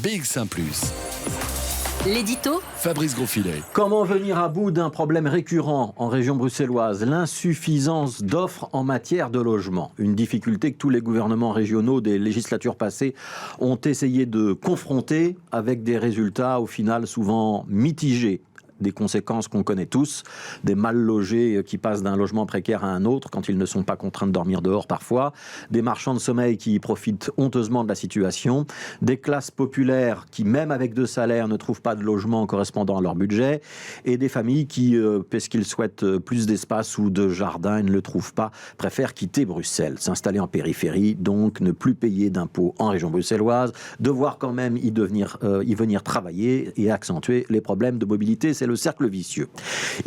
BX1 +. L'édito Fabrice Grosfilet. Comment venir à bout d'un problème récurrent en région bruxelloise? L'insuffisance d'offres en matière de logement. Une difficulté que tous les gouvernements régionaux des législatures passées ont essayé de confronter avec des résultats au final souvent mitigés. Des conséquences qu'on connaît tous, des mal logés qui passent d'un logement précaire à un autre quand ils ne sont pas contraints de dormir dehors parfois, des marchands de sommeil qui profitent honteusement de la situation, des classes populaires qui, même avec deux salaires, ne trouvent pas de logement correspondant à leur budget, et des familles qui, parce qu'ils souhaitent plus d'espace ou de jardin et ne le trouvent pas, préfèrent quitter Bruxelles, s'installer en périphérie, donc ne plus payer d'impôts en région bruxelloise, devoir quand même y venir travailler et accentuer les problèmes de mobilité. C'est le cercle vicieux.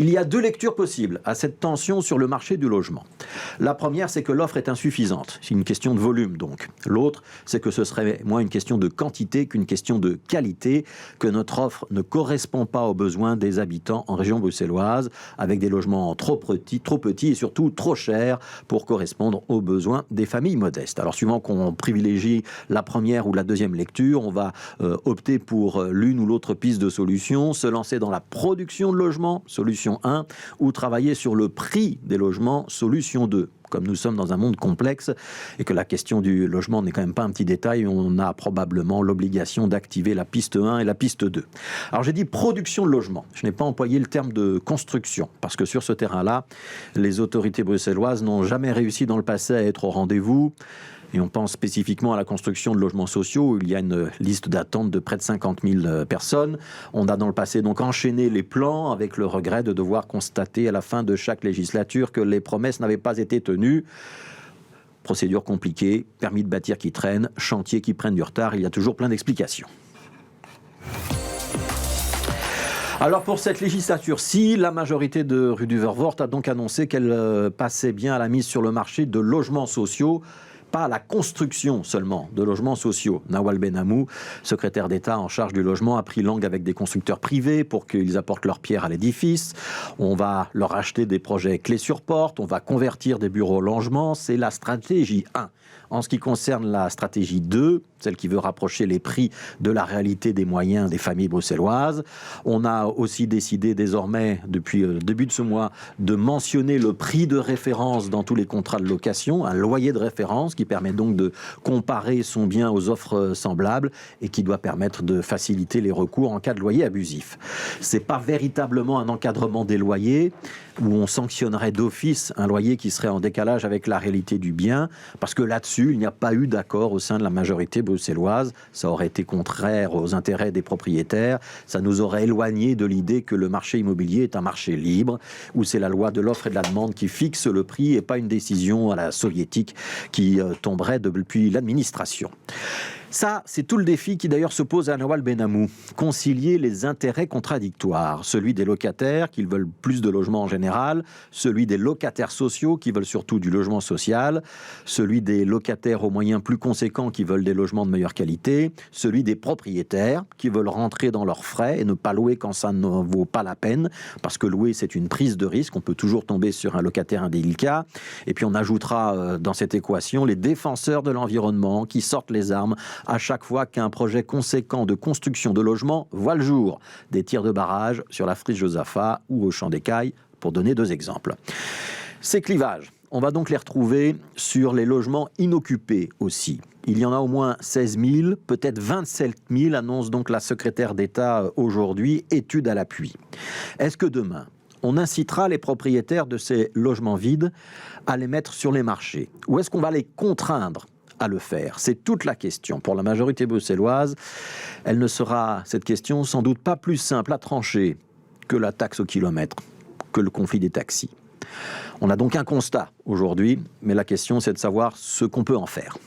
Il y a deux lectures possibles à cette tension sur le marché du logement. La première, c'est que l'offre est insuffisante. C'est une question de volume, donc. L'autre, c'est que ce serait moins une question de quantité qu'une question de qualité, que notre offre ne correspond pas aux besoins des habitants en région bruxelloise, avec des logements trop petits et surtout trop chers pour correspondre aux besoins des familles modestes. Alors, suivant qu'on privilégie la première ou la deuxième lecture, on va opter pour l'une ou l'autre piste de solution, se lancer dans la production de logements, solution 1, ou travailler sur le prix des logements, solution 2. Comme nous sommes dans un monde complexe et que la question du logement n'est quand même pas un petit détail, on a probablement l'obligation d'activer la piste 1 et la piste 2. Alors j'ai dit production de logement, je n'ai pas employé le terme de construction, parce que sur ce terrain-là, les autorités bruxelloises n'ont jamais réussi dans le passé à être au rendez-vous. Et on pense spécifiquement à la construction de logements sociaux, où il y a une liste d'attente de près de 50 000 personnes. On a dans le passé donc enchaîné les plans avec le regret de devoir constater à la fin de chaque législature que les promesses n'avaient pas été tenues. Procédure compliquée, permis de bâtir qui traîne, chantiers qui prennent du retard, il y a toujours plein d'explications. Alors pour cette législature-ci, la majorité de Rue du Vervoort a donc annoncé qu'elle passait bien à la mise sur le marché de logements sociaux, pas à la construction seulement de logements sociaux. Nawal Benamou, secrétaire d'État en charge du logement, a pris langue avec des constructeurs privés pour qu'ils apportent leur pierre à l'édifice. On va leur acheter des projets clés sur porte, on va convertir des bureaux au logement. C'est la stratégie 1. En ce qui concerne la stratégie 2, celle qui veut rapprocher les prix de la réalité des moyens des familles bruxelloises, on a aussi décidé désormais, depuis le début de ce mois, de mentionner le prix de référence dans tous les contrats de location, un loyer de référence qui permet donc de comparer son bien aux offres semblables et qui doit permettre de faciliter les recours en cas de loyer abusif. C'est pas véritablement un encadrement des loyers où on sanctionnerait d'office un loyer qui serait en décalage avec la réalité du bien, parce que là-dessus, il n'y a pas eu d'accord au sein de la majorité bruxelloise. Ça aurait été contraire aux intérêts des propriétaires. Ça nous aurait éloigné de l'idée que le marché immobilier est un marché libre, où c'est la loi de l'offre et de la demande qui fixe le prix et pas une décision à la soviétique qui tomberait depuis l'administration. Ça, c'est tout le défi qui d'ailleurs se pose à Nawal Benamou. Concilier les intérêts contradictoires. Celui des locataires qui veulent plus de logements en général, celui des locataires sociaux qui veulent surtout du logement social, celui des locataires aux moyens plus conséquents qui veulent des logements de meilleure qualité, celui des propriétaires qui veulent rentrer dans leurs frais et ne pas louer quand ça ne vaut pas la peine, parce que louer c'est une prise de risque, on peut toujours tomber sur un locataire indélicat. Et puis on ajoutera dans cette équation les défenseurs de l'environnement qui sortent les armes à chaque fois qu'un projet conséquent de construction de logements voit le jour. Des tirs de barrage sur la friche Josaphat ou au Champ des Cailles, pour donner deux exemples. Ces clivages, on va donc les retrouver sur les logements inoccupés aussi. Il y en a au moins 16 000, peut-être 27 000, annonce donc la secrétaire d'État aujourd'hui, étude à l'appui. Est-ce que demain, on incitera les propriétaires de ces logements vides à les mettre sur les marchés? Ou est-ce qu'on va les contraindre à le faire? C'est toute la question. Pour la majorité bruxelloise, elle ne sera, cette question, sans doute pas plus simple à trancher que la taxe au kilomètre, que le conflit des taxis. On a donc un constat aujourd'hui, mais la question, c'est de savoir ce qu'on peut en faire.